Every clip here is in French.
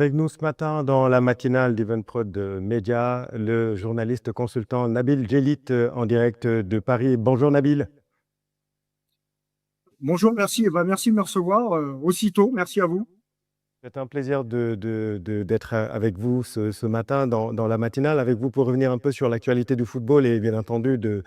Avec nous ce matin dans la matinale d'Evenprod Média, le journaliste consultant Nabil Djellit en direct de Paris. Bonjour Nabil. Bonjour, merci. Merci de me recevoir aussitôt. Merci à vous. C'est un plaisir d'être avec vous ce matin dans la matinale, avec vous pour revenir un peu sur l'actualité du football et bien entendu de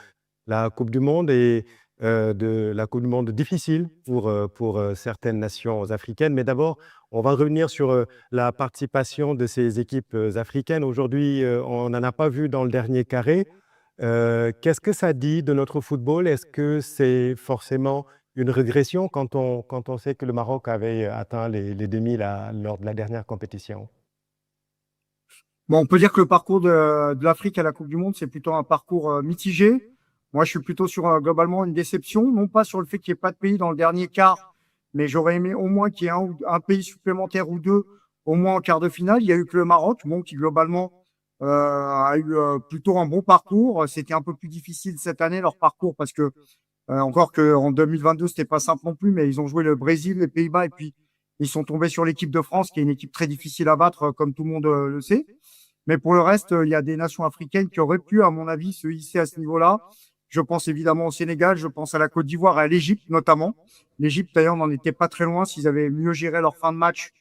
la Coupe du Monde et de la Coupe du Monde difficile pour certaines nations africaines. Mais d'abord, on va revenir sur la participation de ces équipes africaines. Aujourd'hui, on n'en a pas vu dans le dernier carré. Qu'est-ce que ça dit de notre football? Est-ce que c'est forcément une régression quand on sait que le Maroc avait atteint les demi lors de la dernière compétition? Bon, on peut dire que le parcours de l'Afrique à la Coupe du Monde, c'est plutôt un parcours mitigé. Moi, je suis plutôt sur globalement une déception, non pas sur le fait qu'il n'y ait pas de pays dans le dernier quart, mais j'aurais aimé au moins qu'il y ait un pays supplémentaire ou deux, au moins en quart de finale. Il y a eu que le Maroc, bon, qui globalement a eu plutôt un bon parcours. C'était un peu plus difficile cette année leur parcours parce que encore qu'en 2022, c'était pas simple non plus, mais ils ont joué le Brésil, les Pays-Bas, et puis ils sont tombés sur l'équipe de France, qui est une équipe très difficile à battre, comme tout le monde le sait. Mais pour le reste, il y a des nations africaines qui auraient pu, à mon avis, se hisser à ce niveau-là. Je pense évidemment au Sénégal, je pense à la Côte d'Ivoire et à l'Égypte notamment. L'Égypte, d'ailleurs, n'en était pas très loin s'ils avaient mieux géré leur fin de match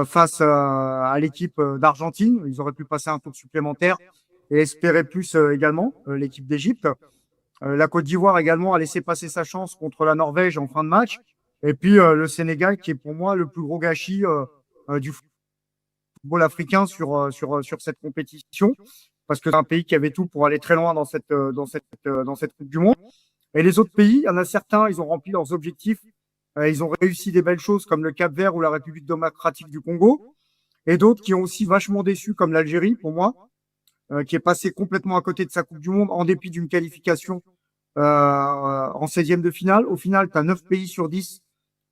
face à l'équipe d'Argentine. Ils auraient pu passer un tour supplémentaire et espérer plus également, l'équipe d'Égypte. La Côte d'Ivoire également a laissé passer sa chance contre la Norvège en fin de match. Et puis le Sénégal, qui est pour moi le plus gros gâchis du football africain sur cette compétition, parce que c'est un pays qui avait tout pour aller très loin dans cette Coupe du Monde. Et les autres pays, il y en a certains, ils ont rempli leurs objectifs, ils ont réussi des belles choses comme le Cap-Vert ou la République démocratique du Congo, et d'autres qui ont aussi vachement déçu, comme l'Algérie pour moi, qui est passé complètement à côté de sa Coupe du Monde en dépit d'une qualification en 16e de finale. Au final, tu as 9 pays sur 10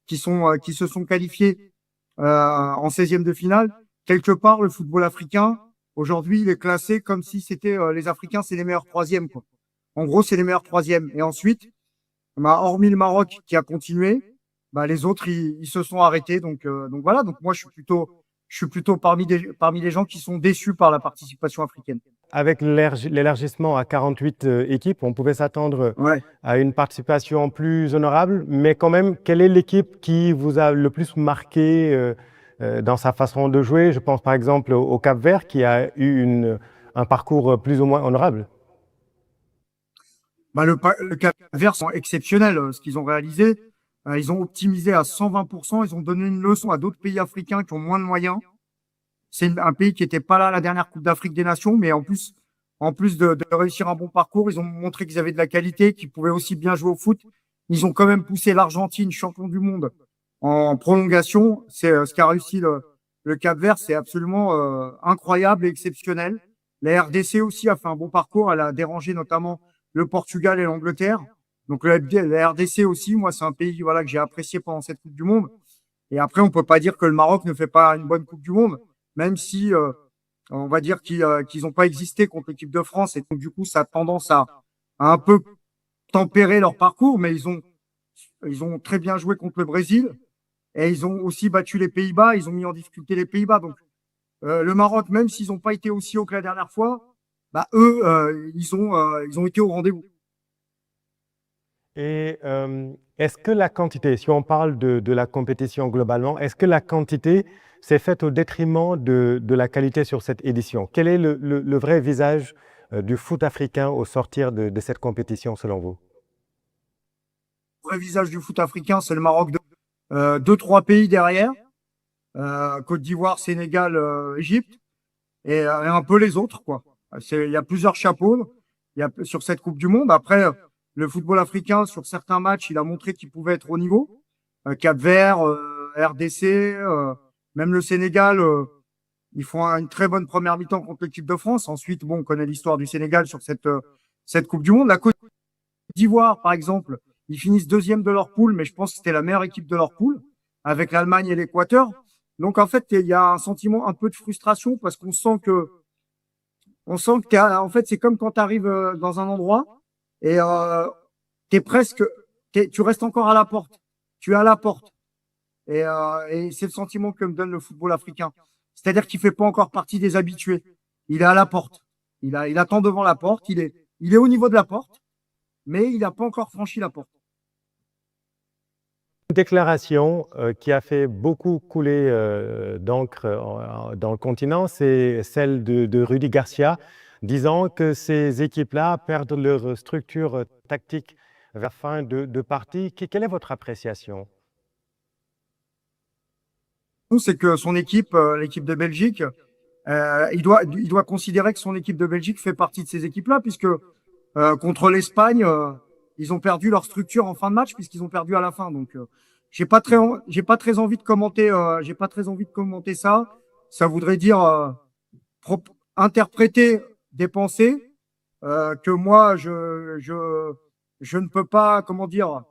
qui se sont qualifiés en 16e de finale. Quelque part, le football africain, aujourd'hui, il est classé comme si c'était les Africains, c'est les meilleurs troisièmes, quoi. En gros, c'est les meilleurs troisièmes. Et ensuite, bah, hormis le Maroc qui a continué, bah, les autres, ils se sont arrêtés. Donc voilà. Donc moi, je suis plutôt parmi les gens qui sont déçus par la participation africaine. Avec l'élargissement à 48 équipes, on pouvait s'attendre Ouais. à une participation plus honorable, mais quand même, quelle est l'équipe qui vous a le plus marqué dans sa façon de jouer? Je pense par exemple au Cap-Vert qui a eu un parcours plus ou moins honorable. Bah, le Cap-Vert sont exceptionnels, ce qu'ils ont réalisé. Ils ont optimisé à 120%. Ils ont donné une leçon à d'autres pays africains qui ont moins de moyens. C'est un pays qui n'était pas là à la dernière Coupe d'Afrique des Nations, mais en plus de réussir un bon parcours, ils ont montré qu'ils avaient de la qualité, qu'ils pouvaient aussi bien jouer au foot. Ils ont quand même poussé l'Argentine, champion du monde, en prolongation. C'est ce qu'a réussi le Cap-Vert, c'est absolument incroyable et exceptionnel. La RDC aussi a fait un bon parcours. Elle a dérangé notamment le Portugal et l'Angleterre. Donc la RDC aussi, moi, c'est un pays voilà que j'ai apprécié pendant cette Coupe du Monde. Et après, on peut pas dire que le Maroc ne fait pas une bonne Coupe du Monde, même si on va dire qu'ils n'ont pas existé contre l'équipe de France. Et donc, du coup, ça a tendance à un peu tempérer leur parcours, mais ils ont très bien joué contre le Brésil et ils ont aussi battu les Pays-Bas. Ils ont mis en difficulté les Pays-Bas. Donc, le Maroc, même s'ils n'ont pas été aussi haut que la dernière fois, bah, eux, ils ont été au rendez-vous. Et est-ce que la quantité, si on parle de la compétition globalement, est-ce que la quantité s'est faite au détriment de la qualité sur cette édition? Quel est le vrai visage du foot africain au sortir de cette compétition selon vous? Le vrai visage du foot africain, c'est le Maroc. Deux, trois pays derrière. Côte d'Ivoire, Sénégal, Égypte. Et un peu les autres, quoi. Il y a plusieurs chapeaux sur cette Coupe du Monde. Après, le football africain, sur certains matchs, il a montré qu'il pouvait être au niveau. Cap-Vert, RDC, même le Sénégal, ils font une très bonne première mi-temps contre l'équipe de France. Ensuite, bon, on connaît l'histoire du Sénégal sur cette Coupe du Monde. La Côte d'Ivoire, par exemple, ils finissent deuxième de leur poule, mais je pense que c'était la meilleure équipe de leur poule, avec l'Allemagne et l'Équateur. Donc, en fait, il y a un sentiment un peu de frustration parce qu'on sent que en fait, c'est comme quand tu arrives dans un endroit et t'es presque, tu restes encore à la porte. Tu es à la porte. Et c'est le sentiment que me donne le football africain. C'est-à-dire qu'il fait pas encore partie des habitués. Il est à la porte. Il attend devant la porte. Il est au niveau de la porte, mais il n'a pas encore franchi la porte. Une déclaration qui a fait beaucoup couler d'encre dans le continent, c'est celle de Rudy Garcia, disant que ces équipes-là perdent leur structure tactique vers la fin de partie. Quelle est votre appréciation? C'est que son équipe, l'équipe de Belgique, il doit considérer que son équipe de Belgique fait partie de ces équipes-là, puisque contre l'Espagne, ils ont perdu leur structure en fin de match, puisqu'ils ont perdu à la fin. Donc, j'ai pas très envie de commenter, j'ai pas très envie de commenter ça. Ça voudrait dire interpréter des pensées que moi je ne peux pas, comment dire,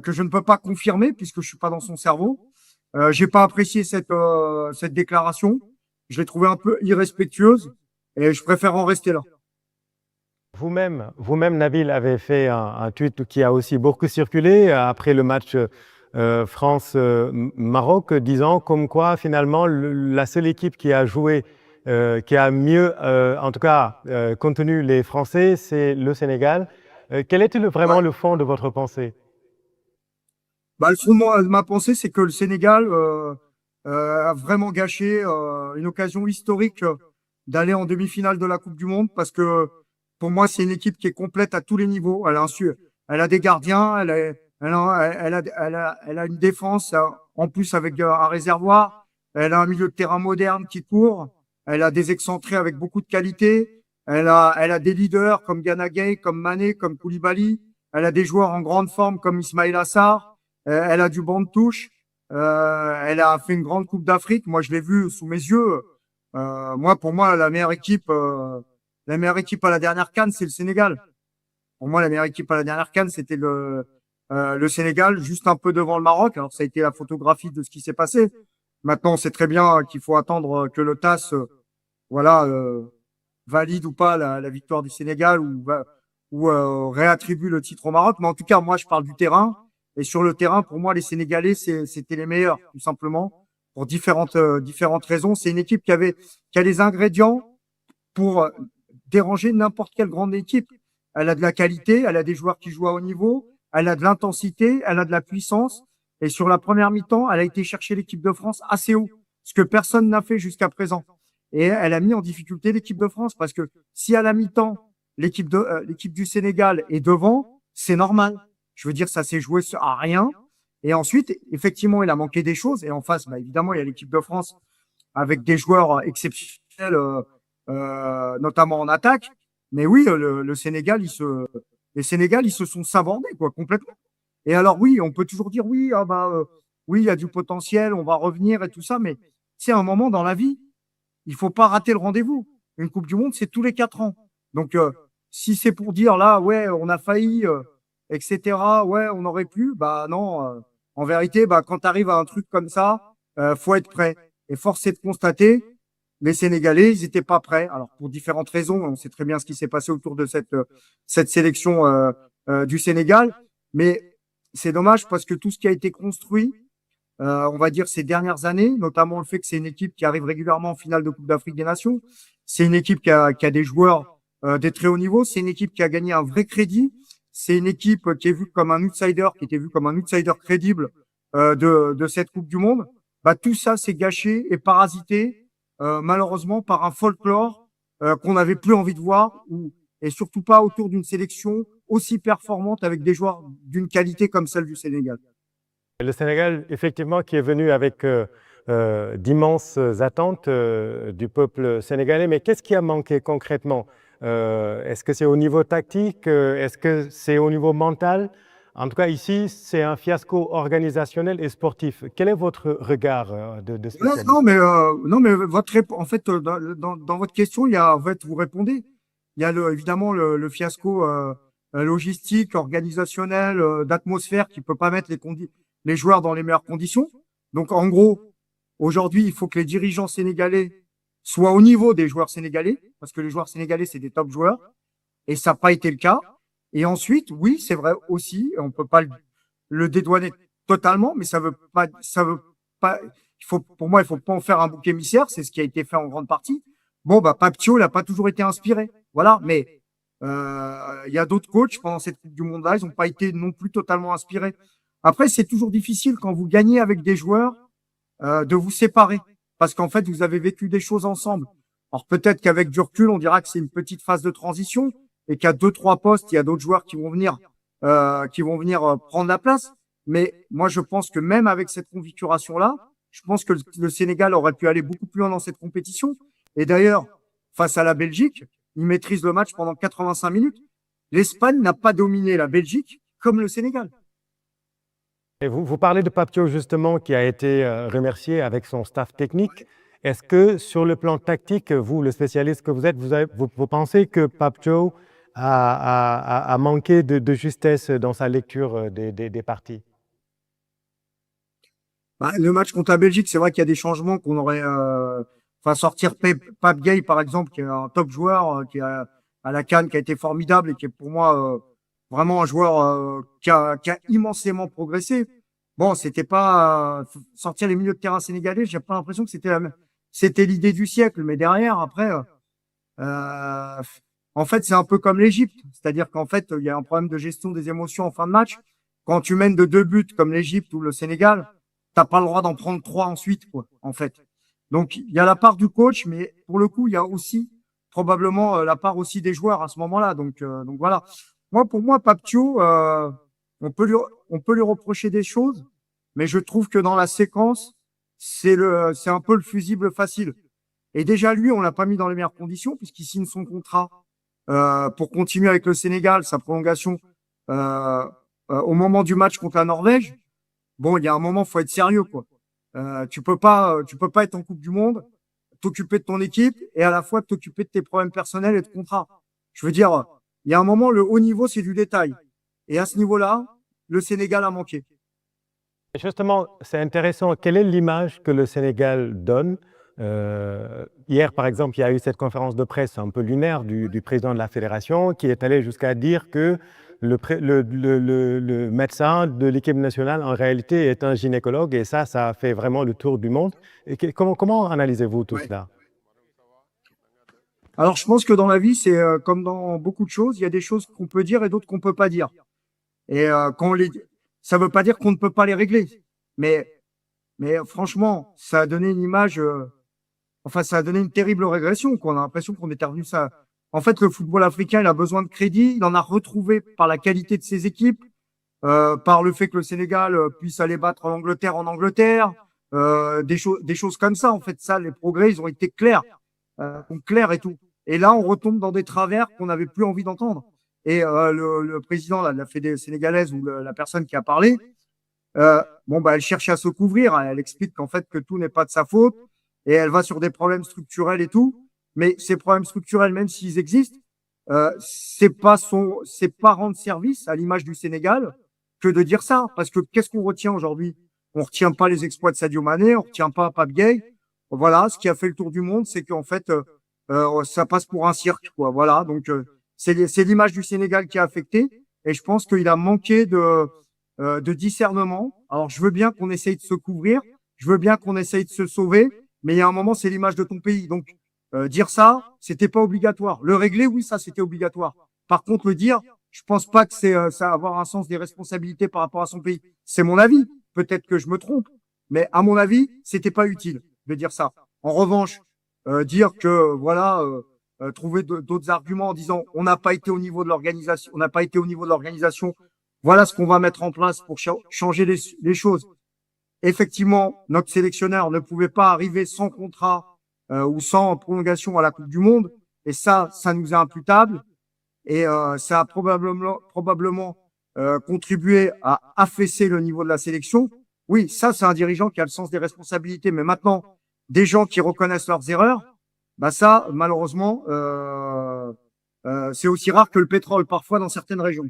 que je ne peux pas confirmer puisque je suis pas dans son cerveau. J'ai pas apprécié cette déclaration. Je l'ai trouvée un peu irrespectueuse et je préfère en rester là. Vous-même, Nabil, avez fait un tweet qui a aussi beaucoup circulé après le match France-Maroc, disant comme quoi finalement la seule équipe qui a joué, qui a mieux, en tout cas, contenu les Français, c'est le Sénégal. Quel était vraiment Ouais. le fond de votre pensée? Bah, le fondement de ma pensée, c'est que le Sénégal a vraiment gâché une occasion historique d'aller en demi-finale de la Coupe du Monde parce que pour moi, c'est une équipe qui est complète à tous les niveaux. Elle a des gardiens, elle a une défense en plus avec un réservoir. Elle a un milieu de terrain moderne qui court. Elle a des excentrés avec beaucoup de qualité. Elle a des leaders comme Gana Gueye, comme Mané, comme Koulibaly. Elle a des joueurs en grande forme comme Ismaïla Sarr. Elle a du banc de touche. Elle a fait une grande Coupe d'Afrique. Moi, je l'ai vu sous mes yeux. Pour moi, la meilleure équipe à la dernière CAN, c'est le Sénégal. Pour moi, la meilleure équipe à la dernière CAN, c'était le Sénégal, juste un peu devant le Maroc. Alors, ça a été la photographie de ce qui s'est passé. Maintenant, on sait très bien qu'il faut attendre que le TAS, valide ou pas la victoire du Sénégal ou réattribue le titre au Maroc. Mais en tout cas, moi, je parle du terrain. Et sur le terrain, pour moi, les Sénégalais, c'était les meilleurs, tout simplement, pour différentes raisons. C'est une équipe qui a les ingrédients pour déranger n'importe quelle grande équipe. Elle a de la qualité, elle a des joueurs qui jouent à haut niveau, elle a de l'intensité, elle a de la puissance. Et sur la première mi-temps, elle a été chercher l'équipe de France assez haut, ce que personne n'a fait jusqu'à présent. Et elle a mis en difficulté l'équipe de France parce que si à la mi-temps, l'équipe du Sénégal est devant, c'est normal. Je veux dire, ça s'est joué à rien. Et ensuite, effectivement, il a manqué des choses. Et en face, bah, évidemment, il y a l'équipe de France avec des joueurs exceptionnels, notamment en attaque. Mais oui, le Sénégal, les Sénégal, ils se sont sabordés, quoi, complètement. Et alors, oui, on peut toujours dire, oui, oui, il y a du potentiel, on va revenir et tout ça. Mais c'est un moment dans la vie, il faut pas rater le rendez-vous. Une Coupe du Monde, c'est tous les 4 ans. Donc, si c'est pour dire là, ouais, on a failli, etc., ouais, on aurait pu, bah non. En vérité, bah, quand tu arrives à un truc comme ça, faut être prêt. Et force est de constater, les Sénégalais, ils étaient pas prêts. Alors, pour différentes raisons, on sait très bien ce qui s'est passé autour de cette sélection du Sénégal. Mais c'est dommage parce que tout ce qui a été construit, on va dire ces dernières années, notamment le fait que c'est une équipe qui arrive régulièrement en finale de Coupe d'Afrique des Nations. C'est une équipe qui a des joueurs des très hauts niveaux. C'est une équipe qui a gagné un vrai crédit. C'est une équipe qui est vue comme un outsider, qui était vue comme un outsider crédible de cette Coupe du Monde. Bah, tout ça s'est gâché et parasité malheureusement par un folklore qu'on n'avait plus envie de voir et surtout pas autour d'une sélection aussi performante avec des joueurs d'une qualité comme celle du Sénégal. Le Sénégal, effectivement, qui est venu avec d'immenses attentes du peuple sénégalais, mais qu'est-ce qui a manqué concrètement? Est-ce que c'est au niveau tactique? Est-ce que c'est au niveau mental? En tout cas, ici, c'est un fiasco organisationnel et sportif. Quel est votre regard de spécialiste? Non, mais en fait, dans votre question, il y a, en fait, vous répondez. Il y a évidemment le fiasco logistique, organisationnel, d'atmosphère qui peut pas mettre les joueurs dans les meilleures conditions. Donc, en gros, aujourd'hui, il faut que les dirigeants sénégalais soient au niveau des joueurs sénégalais, parce que les joueurs sénégalais, c'est des top joueurs, et ça n'a pas été le cas. Et ensuite, oui, c'est vrai aussi, on peut pas le dédouaner totalement, mais ça veut pas, pour moi, il faut pas en faire un bouc émissaire. C'est ce qui a été fait en grande partie. Bon, bah, Papio, il n'a pas toujours été inspiré. Voilà. Mais, il y a d'autres coachs pendant cette Coupe du Monde-là. Ils n'ont pas été non plus totalement inspirés. Après, c'est toujours difficile quand vous gagnez avec des joueurs, de vous séparer. Parce qu'en fait, vous avez vécu des choses ensemble. Alors, peut-être qu'avec du recul, on dira que c'est une petite phase de transition et qu'à 2-3 postes, il y a d'autres joueurs qui vont venir, prendre la place. Mais moi, je pense que même avec cette configuration-là, je pense que le Sénégal aurait pu aller beaucoup plus loin dans cette compétition. Et d'ailleurs, face à la Belgique, ils maîtrisent le match pendant 85 minutes. L'Espagne n'a pas dominé la Belgique comme le Sénégal. Et vous parlez de Papio justement qui a été remercié avec son staff technique. Est-ce que sur le plan tactique, vous, le spécialiste que vous êtes, vous pensez que Papio a manqué de justesse dans sa lecture des parties? Bah, le match contre la Belgique, c'est vrai qu'il y a des changements qu'on aurait, sortir Pape Gueye, par exemple, qui est un top joueur, qui est à la CAN, qui a été formidable et qui est pour moi vraiment un joueur qui a immensément progressé. Bon, c'était pas sortir les milieux de terrain sénégalais. J'ai pas l'impression que c'était l'idée du siècle. Mais derrière, après, euh, en fait, c'est un peu comme l'Égypte, c'est-à-dire qu'en fait, il y a un problème de gestion des émotions en fin de match. Quand tu mènes de 2 buts comme l'Égypte ou le Sénégal, t'as pas le droit d'en prendre 3 ensuite, quoi, en fait. Donc, il y a la part du coach, mais pour le coup, il y a aussi probablement la part aussi des joueurs à ce moment-là. Donc voilà. Pour moi, Papio, on peut lui reprocher des choses, mais je trouve que dans la séquence, c'est un peu le fusible facile. Et déjà, lui, on l'a pas mis dans les meilleures conditions puisqu'il signe son contrat pour continuer avec le Sénégal, sa prolongation au moment du match contre la Norvège. Bon, il y a un moment, faut être sérieux, quoi. Tu peux pas être en Coupe du Monde, t'occuper de ton équipe et à la fois t'occuper de tes problèmes personnels et de contrat. Je veux dire, il y a un moment, le haut niveau, c'est du détail. Et à ce niveau-là, le Sénégal a manqué. Justement, c'est intéressant. Quelle est l'image que le Sénégal donne? Hier, par exemple, il y a eu cette conférence de presse un peu lunaire du président de la fédération qui est allé jusqu'à dire que le médecin de l'équipe nationale, en réalité, est un gynécologue et ça a fait vraiment le tour du monde. Et comment analysez-vous tout cela? Alors, je pense que dans la vie, c'est comme dans beaucoup de choses, il y a des choses qu'on peut dire et d'autres qu'on peut pas dire. Et ça veut pas dire qu'on ne peut pas les régler. Mais franchement, ça a donné une image, ça a donné une terrible régression, quoi. On a l'impression qu'on était revenu ça. En fait, le football africain, il a besoin de crédit. Il en a retrouvé par la qualité de ses équipes, par le fait que le Sénégal puisse aller battre l'Angleterre en Angleterre, des choses comme ça. En fait, ça, les progrès, ils ont été clairs, clairs et tout. Et là, on retombe dans des travers qu'on n'avait plus envie d'entendre. Et le président là, de la Fédé sénégalaise ou la personne qui a parlé, elle cherche à se couvrir. Elle explique qu'en fait que tout n'est pas de sa faute et elle va sur des problèmes structurels et tout. Mais ces problèmes structurels, même s'ils existent, c'est pas rendre service à l'image du Sénégal que de dire ça. Parce que qu'est-ce qu'on retient aujourd'hui? On retient pas les exploits de Sadio Mané, on retient pas Pape Gueye. Voilà, ce qui a fait le tour du monde, c'est qu'en fait, ça passe pour un cirque, quoi. Voilà, donc c'est l'image du Sénégal qui a affecté. Et je pense qu'il a manqué de discernement. Alors, je veux bien qu'on essaye de se couvrir, je veux bien qu'on essaye de se sauver, mais il y a un moment, c'est l'image de ton pays. Donc, dire ça, c'était pas obligatoire. Le régler, oui, ça, c'était obligatoire. Par contre, le dire, je pense pas que ça avoir un sens des responsabilités par rapport à son pays. C'est mon avis. Peut-être que je me trompe, mais à mon avis, c'était pas utile de dire ça. En revanche, dire que voilà, trouver d'autres arguments en disant on n'a pas été au niveau de l'organisation, on n'a pas été au niveau de l'organisation. Voilà ce qu'on va mettre en place pour changer les choses. Effectivement, notre sélectionneur ne pouvait pas arriver sans contrat ou sans prolongation à la Coupe du Monde, et ça nous est imputable, et ça a probablement contribué à affaisser le niveau de la sélection. Oui, ça c'est un dirigeant qui a le sens des responsabilités, mais maintenant des gens qui reconnaissent leurs erreurs, bah ça malheureusement c'est aussi rare que le pétrole parfois dans certaines régions.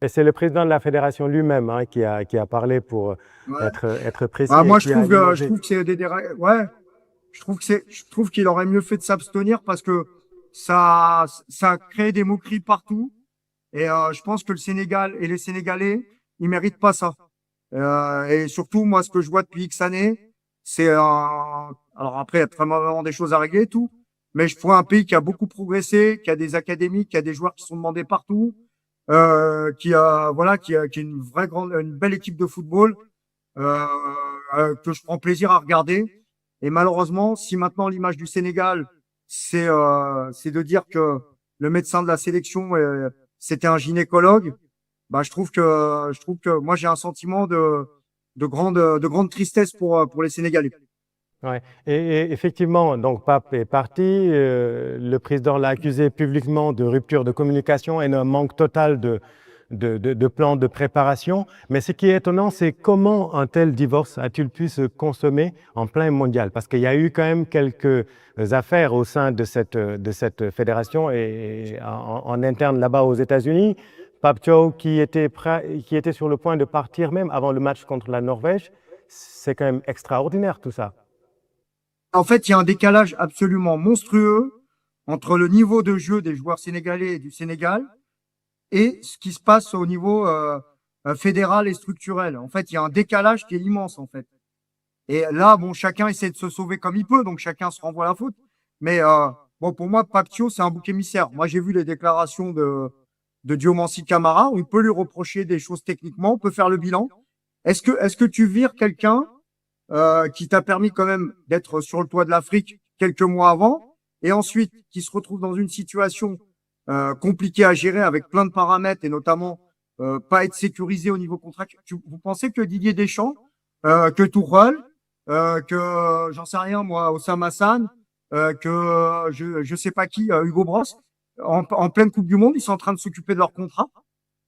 Et c'est le président de la fédération lui-même qui a parlé pour Ouais. être précis. Moi je trouve que c'est ouais, je trouve qu'il aurait mieux fait de s'abstenir parce que ça crée des moqueries partout et je pense que le Sénégal et les Sénégalais ils méritent pas ça. Et surtout moi ce que je vois depuis X années, alors après, il y a vraiment des choses à régler et tout. Mais je vois un pays qui a beaucoup progressé, qui a des académies, qui a des joueurs qui sont demandés partout, qui a une belle équipe de football, euh, que je prends plaisir à regarder. Et malheureusement, si maintenant l'image du Sénégal, c'est de dire que le médecin de la sélection, c'était un gynécologue, bah, je trouve que moi, j'ai un sentiment de grande tristesse pour les Sénégalais. Ouais. Et effectivement, donc Pape est parti. Le président l'a accusé publiquement de rupture de communication et d'un manque total de plan de préparation. Mais ce qui est étonnant, c'est comment un tel divorce a-t-il pu se consommer en plein mondial? Parce qu'il y a eu quand même quelques affaires au sein de cette fédération et en interne là-bas aux États-Unis. Pape Thiaw qui était sur le point de partir même avant le match contre la Norvège. C'est quand même extraordinaire tout ça. En fait, il y a un décalage absolument monstrueux entre le niveau de jeu des joueurs sénégalais et du Sénégal et ce qui se passe au niveau fédéral et structurel. En fait, il y a un décalage qui est immense, en fait. Et là, bon, chacun essaie de se sauver comme il peut, donc chacun se renvoie la faute. Mais bon, pour moi, Papio, c'est un bouc émissaire. Moi, j'ai vu les déclarations de Diomansi Camara. On peut lui reprocher des choses techniquement, on peut faire le bilan. Est-ce que tu vires quelqu'un qui t'a permis quand même d'être sur le toit de l'Afrique quelques mois avant, et ensuite qui se retrouve dans une situation compliquée à gérer avec plein de paramètres et notamment pas être sécurisé au niveau contractuel. Vous pensez que Didier Deschamps, que Tourelle, que j'en sais rien moi, Osama Hassan, que je sais pas qui, Hugo Bross, en pleine Coupe du Monde, ils sont en train de s'occuper de leur contrat.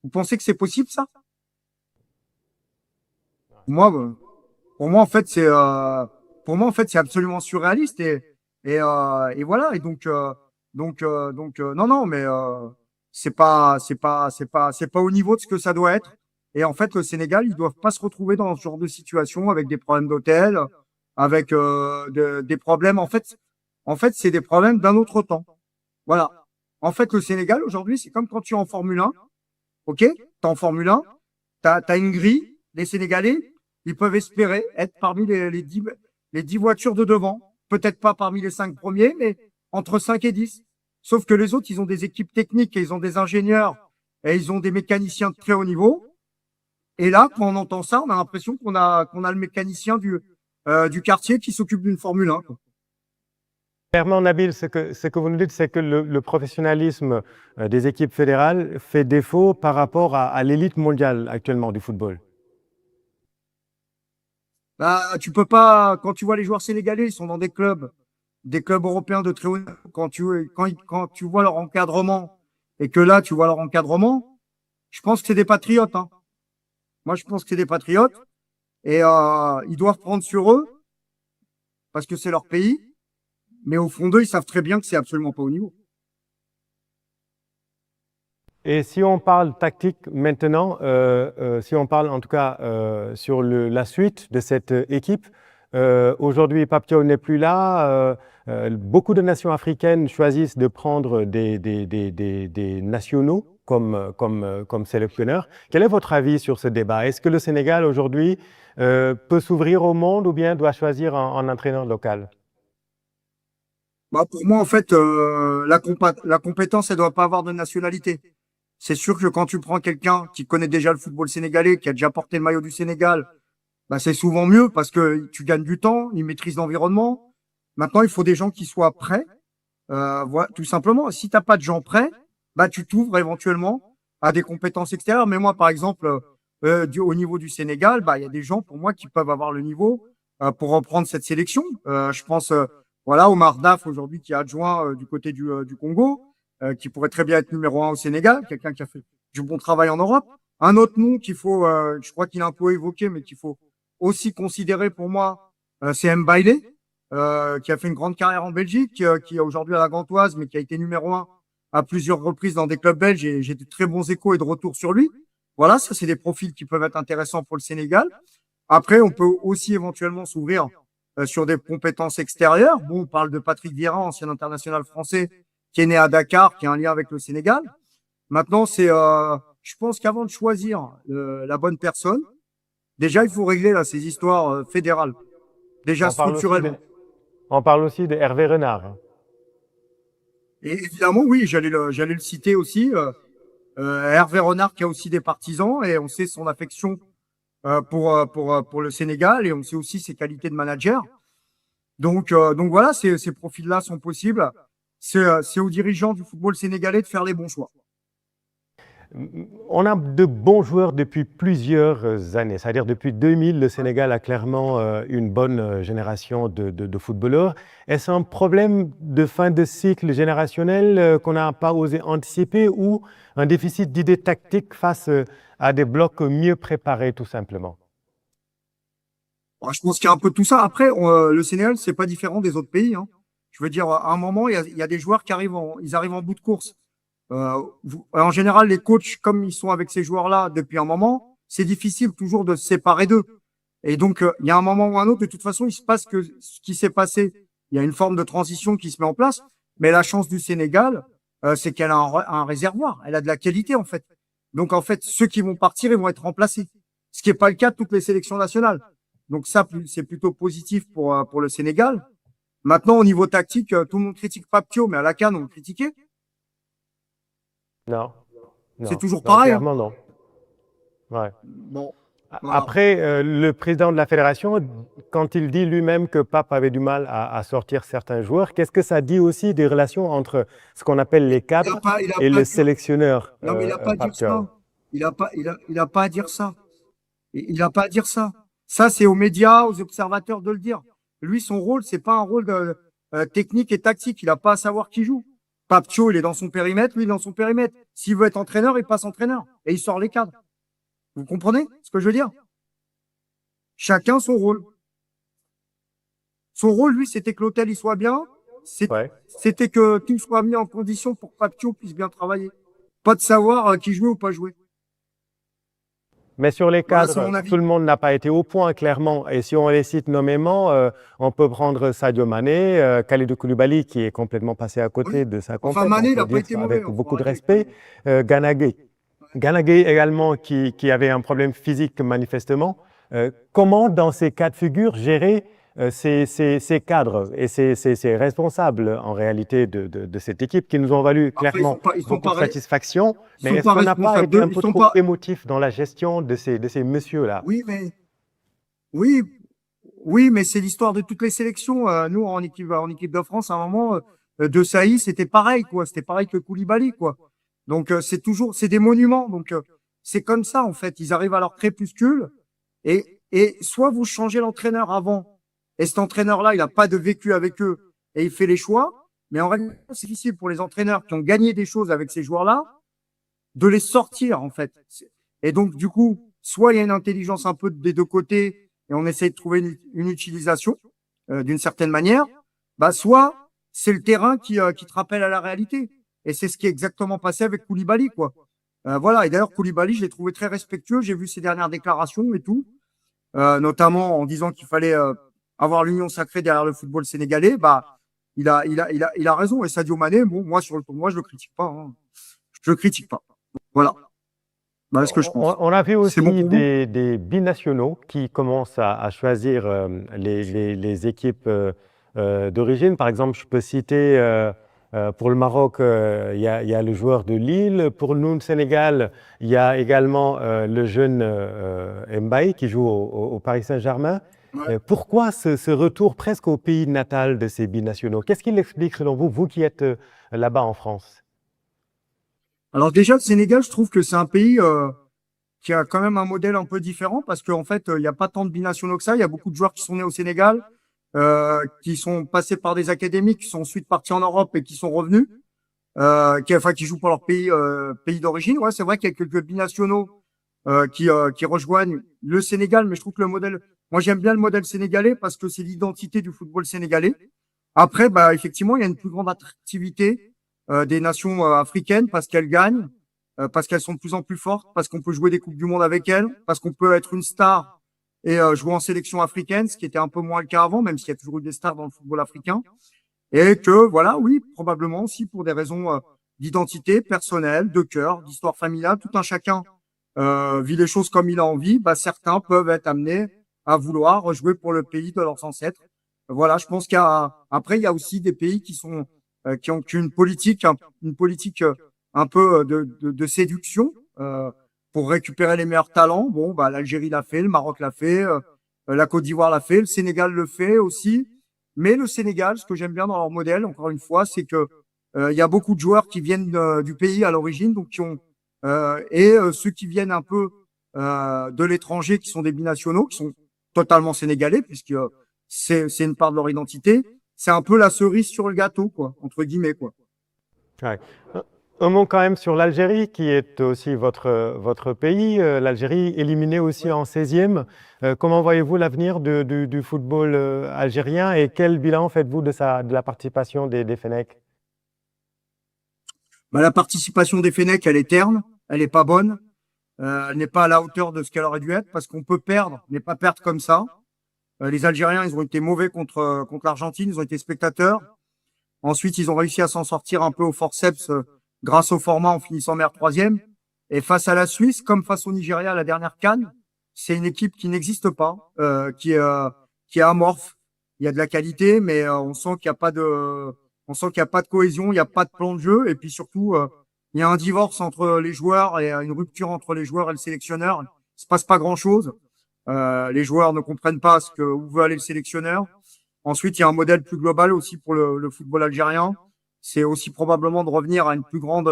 Vous pensez que c'est possible ça? Moi, pour moi, en fait, c'est absolument surréaliste et voilà. Et donc, non, non, mais c'est pas au niveau de ce que ça doit être. Et en fait, le Sénégal, ils doivent pas se retrouver dans ce genre de situation avec des problèmes d'hôtel, avec des problèmes. En fait, c'est des problèmes d'un autre temps. Voilà. En fait, le Sénégal aujourd'hui, c'est comme quand tu es en Formule 1. Ok, t'es en Formule 1, t'as une grille. Les Sénégalais, ils peuvent espérer être parmi les 10 voitures de devant. Peut-être pas parmi les 5 premiers, mais entre 5 et 10. Sauf que les autres, ils ont des équipes techniques et ils ont des ingénieurs et ils ont des mécaniciens de très haut niveau. Et là, quand on entend ça, on a l'impression qu'on a le mécanicien du quartier qui s'occupe d'une Formule 1. Quoi. Clairement, Nabil, ce que vous nous dites, c'est que le professionnalisme des équipes fédérales fait défaut par rapport à l'élite mondiale actuellement du football. Bah, tu peux pas, quand tu vois les joueurs sénégalais, ils sont dans des clubs européens de très haut niveau. Quand tu vois leur encadrement et que là, tu vois leur encadrement, je pense que c'est des patriotes. Hein. Moi, je pense que c'est des patriotes et ils doivent prendre sur eux parce que c'est leur pays. Mais au fond d'eux, ils savent très bien que c'est absolument pas au niveau. Et si on parle tactique maintenant, si on parle en tout cas sur la suite de cette équipe, aujourd'hui Pape Thiaw n'est plus là. Beaucoup de nations africaines choisissent de prendre des nationaux comme sélectionneurs. Quel est votre avis sur ce débat? Est-ce que le Sénégal aujourd'hui peut s'ouvrir au monde ou bien doit choisir un entraîneur local? Bah, pour moi, en fait, la compétence, elle doit pas avoir de nationalité. C'est sûr que quand tu prends quelqu'un qui connaît déjà le football sénégalais, qui a déjà porté le maillot du Sénégal, bah, c'est souvent mieux parce que tu gagnes du temps, il maîtrise l'environnement. Maintenant, il faut des gens qui soient prêts. Voilà, tout simplement. Si t'as pas de gens prêts, bah, tu t'ouvres éventuellement à des compétences extérieures. Mais moi, par exemple, au niveau du Sénégal, bah, il y a des gens pour moi qui peuvent avoir le niveau pour reprendre cette sélection. Je pense, voilà, Omar Daf aujourd'hui qui est adjoint du côté du Congo, qui pourrait très bien être numéro 1 au Sénégal, quelqu'un qui a fait du bon travail en Europe. Un autre nom qu'il faut, je crois qu'il a un peu évoqué, mais qu'il faut aussi considérer pour moi, c'est Mbaïlé, qui a fait une grande carrière en Belgique, qui est aujourd'hui à la Gantoise, mais qui a été numéro 1 à plusieurs reprises dans des clubs belges et j'ai de très bons échos et de retours sur lui. Voilà, ça c'est des profils qui peuvent être intéressants pour le Sénégal. Après, on peut aussi éventuellement s'ouvrir sur des compétences extérieures. Bon, on parle de Patrick Vieira, ancien international français, qui est né à Dakar, qui a un lien avec le Sénégal. Maintenant, je pense qu'avant de choisir la bonne personne, déjà, il faut régler là, ces histoires fédérales. déjà On parle aussi de, structurellement. on parle aussi de Hervé Renard, hein. Et évidemment, oui, j'allais le citer aussi. Hervé Renard qui a aussi des partisans et on sait son affection pour le Sénégal et on sait aussi ses qualités de manager. Donc voilà, ces profils-là sont possibles. C'est aux dirigeants du football sénégalais de faire les bons choix. On a de bons joueurs depuis plusieurs années, c'est-à-dire depuis 2000, le Sénégal a clairement une bonne génération de footballeurs. Est-ce un problème de fin de cycle générationnel qu'on n'a pas osé anticiper ou un déficit d'idées tactiques face à des blocs mieux préparés tout simplement? Bon, je pense qu'il y a un peu de tout ça. Après, le Sénégal, c'est pas différent des autres pays, hein. Je veux dire, à un moment, il y a des joueurs qui ils arrivent en bout de course. En général, les coachs, comme ils sont avec ces joueurs-là depuis un moment, c'est difficile toujours de se séparer d'eux. Et donc, il y a un moment ou un autre, de toute façon, il se passe que ce qui s'est passé. Il y a une forme de transition qui se met en place. Mais la chance du Sénégal, c'est qu'elle a un réservoir. Elle a de la qualité, en fait. Donc, en fait, ceux qui vont partir, ils vont être remplacés. Ce qui n'est pas le cas de toutes les sélections nationales. Donc, ça, c'est plutôt positif pour le Sénégal. Maintenant, au niveau tactique, tout le monde critique Papio, mais à la CAN, on le critiquait. Non, C'est non, toujours non, pareil, hein. clairement non. Ouais. Bon, voilà. Après, le président de la fédération, quand il dit lui-même que Pape avait du mal à sortir certains joueurs, qu'est-ce que ça dit aussi des relations entre ce qu'on appelle les cadres Il a et pas le dit, sélectionneur non, mais il a pas à dire Pape Thiaw? ça. Il a pas à dire ça. Il a pas à dire ça. Ça, c'est aux médias, aux observateurs de le dire. Lui, son rôle, c'est pas un rôle technique et tactique. Il a pas à savoir qui joue. Papcho, il est dans son périmètre, lui, il est dans son périmètre. S'il veut être entraîneur, il passe entraîneur. Et il sort les cadres. Vous comprenez ce que je veux dire? Chacun son rôle. Son rôle, lui, c'était que l'hôtel, il soit bien. Ouais. C'était que tout soit mis en condition pour que Papcho puisse bien travailler. Pas de savoir qui jouait ou pas jouer. Mais sur les Voilà, c'est cadres, mon tout avis. le monde n'a pas été au point, clairement. Et si on les cite nommément, on peut prendre Sadio Mané, Kalidou Koulibaly, qui est complètement passé à Oui. côté de sa Enfin, compète, on Mané, il peut n'a le pas dire été mauvais. avec Hein, faut beaucoup de arrêter avec respect. Mané. Gana Gueye. Gana Gueye également, qui avait un problème physique manifestement. Comment, dans ces cas de figure, gérer ces cadres et ces responsables, en réalité, de cette équipe qui nous ont valu Après, clairement beaucoup de satisfaction? ils Mais sont est-ce pas qu'on n'a pas responsables été un ils peu sont trop pas, émotif dans la gestion de ces messieurs-là? oui, oui, oui, mais c'est l'histoire de toutes les sélections. Nous, en équipe de France, à un moment, De Sailly, c'était pareil, quoi. C'était pareil que Koulibaly, quoi. Donc, c'est des monuments. Donc, c'est comme ça, en fait. Ils arrivent à leur crépuscule et soit vous changez l'entraîneur avant et cet entraîneur-là, il n'a pas de vécu avec eux et il fait les choix. Mais en réalité, c'est difficile pour les entraîneurs qui ont gagné des choses avec ces joueurs-là de les sortir, en fait. Et donc, du coup, soit il y a une intelligence un peu des deux côtés et on essaie de trouver une utilisation d'une certaine manière, bah, soit c'est le terrain qui te rappelle à la réalité. Et c'est ce qui est exactement passé avec Koulibaly, quoi. Voilà. Et d'ailleurs, Koulibaly, je l'ai trouvé très respectueux. J'ai vu ses dernières déclarations et tout, notamment en disant qu'il fallait avoir l'union sacrée derrière le football sénégalais. Bah, il a raison. Et Sadio Mané, bon, moi, sur le tournoi, je le critique pas, hein. Je le critique pas. Voilà. Voilà ce que je pense. On a vu C'est bon aussi pour vous? des binationaux qui commencent à choisir les équipes d'origine. Par exemple, je peux citer pour le Maroc, il y a le joueur de Lille. Pour nous, le Sénégal, il y a également le jeune Mbaye qui joue au Paris Saint-Germain. Ouais. Pourquoi ce retour presque au pays natal de ces binationaux? Qu'est-ce qui l'explique selon vous, vous qui êtes là-bas en France? Alors déjà, le Sénégal, je trouve que c'est un pays qui a quand même un modèle un peu différent parce qu'en fait, il n'y a pas tant de binationaux que ça. Il y a beaucoup de joueurs qui sont nés au Sénégal, qui sont passés par des académies, qui sont ensuite partis en Europe et qui sont revenus, qui jouent pour leur pays d'origine. Ouais, c'est vrai qu'il y a quelques binationaux qui rejoignent le Sénégal, mais je trouve que moi j'aime bien le modèle sénégalais parce que c'est l'identité du football sénégalais. Après, bah effectivement, il y a une plus grande attractivité des nations africaines parce qu'elles gagnent, parce qu'elles sont de plus en plus fortes, parce qu'on peut jouer des coupes du monde avec elles, parce qu'on peut être une star et jouer en sélection africaine, ce qui était un peu moins le cas avant, même s'il y a toujours eu des stars dans le football africain. Et que voilà, oui, probablement aussi pour des raisons d'identité personnelle, de cœur, d'histoire familiale, tout un chacun vit les choses comme il a envie. Bah certains peuvent être amenés à vouloir jouer pour le pays de leurs ancêtres. Voilà, je pense après, il y a aussi des pays qui ont une politique, un peu de séduction pour récupérer les meilleurs talents. Bon, bah, l'Algérie l'a fait, le Maroc l'a fait, la Côte d'Ivoire l'a fait, le Sénégal le fait aussi. Mais le Sénégal, ce que j'aime bien dans leur modèle, encore une fois, c'est que il y a beaucoup de joueurs qui viennent du pays à l'origine, donc ceux qui viennent un peu de l'étranger, qui sont des binationaux, qui sont totalement sénégalais, puisque c'est une part de leur identité. C'est un peu la cerise sur le gâteau, quoi, entre guillemets, quoi. Ouais. Un mot quand même sur l'Algérie, qui est aussi votre pays. L'Algérie éliminée aussi en 16e. Comment voyez-vous l'avenir du football algérien et quel bilan faites-vous de la participation des Fennecs? Bah, la participation des Fennecs, elle est terne, elle est pas bonne, elle n'est pas à la hauteur de ce qu'elle aurait dû être, parce qu'on peut perdre, mais pas perdre comme ça. Les Algériens, ils ont été mauvais contre l'Argentine, ils ont été spectateurs. Ensuite, ils ont réussi à s'en sortir un peu au forceps grâce au format en finissant meilleur troisième. Et face à la Suisse, comme face au Nigeria à la dernière CAN, c'est une équipe qui n'existe pas, qui est amorphe. Il y a de la qualité, mais on sent qu'il n'y a pas de cohésion, il n'y a pas de plan de jeu. Et puis surtout, il y a un divorce entre les joueurs et une rupture entre les joueurs et le sélectionneur. Il se passe pas grand-chose. Les joueurs ne comprennent pas où veut aller le sélectionneur. Ensuite, il y a un modèle plus global aussi pour le football algérien. C'est aussi probablement de revenir à une plus grande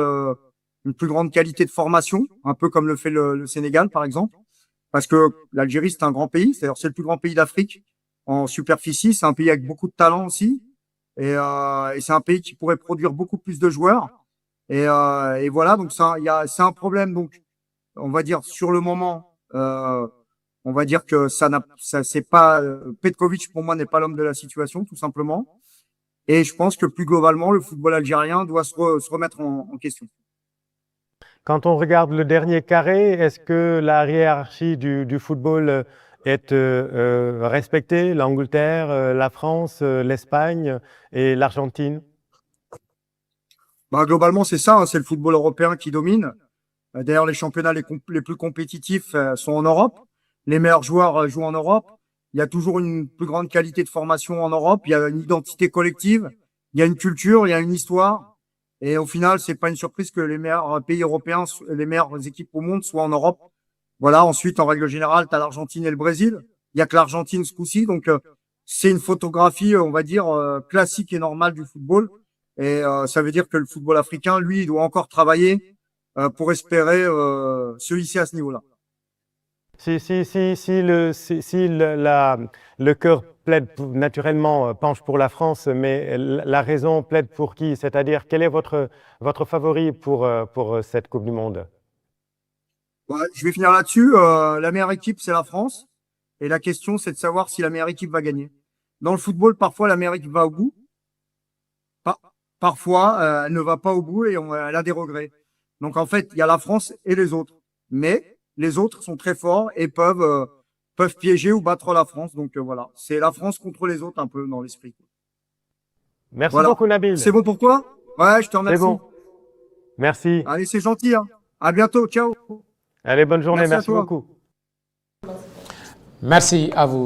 qualité de formation, un peu comme le fait le Sénégal, par exemple. Parce que l'Algérie, c'est un grand pays, c'est le plus grand pays d'Afrique en superficie. C'est un pays avec beaucoup de talent aussi. Et c'est un pays qui pourrait produire beaucoup plus de joueurs. Et voilà, donc c'est un problème. Donc, on va dire, sur le moment, on va dire que c'est pas, Petkovic, pour moi, n'est pas l'homme de la situation, tout simplement. Et je pense que plus globalement, le football algérien doit se remettre en question. Quand on regarde le dernier carré, est-ce que la hiérarchie du football est respectée? L'Angleterre, la France, l'Espagne et l'Argentine? Bah, globalement, c'est ça, hein, c'est le football européen qui domine. D'ailleurs, les championnats les plus compétitifs sont en Europe. Les meilleurs joueurs jouent en Europe. Il y a toujours une plus grande qualité de formation en Europe. Il y a une identité collective. Il y a une culture, il y a une histoire. Et au final, c'est pas une surprise que les meilleurs pays européens, les meilleures équipes au monde soient en Europe. Voilà. Ensuite, en règle générale, tu as l'Argentine et le Brésil. Il y a que l'Argentine ce coup-ci. Donc, c'est une photographie, on va dire, classique et normale du football. Et ça veut dire que le football africain, lui, il doit encore travailler pour espérer se hisser à ce niveau-là. Si le cœur plaide naturellement penche pour la France, mais la raison plaide pour qui? C'est-à-dire, quel est votre favori pour cette Coupe du Monde? Ouais, je vais finir là-dessus. La meilleure équipe, c'est la France. Et la question, c'est de savoir si la meilleure équipe va gagner. Dans le football, parfois, la meilleure équipe va au bout. Parfois, elle ne va pas au bout et elle a des regrets. Donc, en fait, il y a la France et les autres. Mais les autres sont très forts et peuvent piéger ou battre la France. Donc, voilà. C'est la France contre les autres un peu dans l'esprit. Merci Voilà. beaucoup, Nabil. C'est bon pour toi? Ouais, je te remercie. C'est bon. Merci. Allez, c'est gentil, hein. À bientôt. Ciao. Allez, bonne journée. Merci à Merci toi. beaucoup. Merci à vous.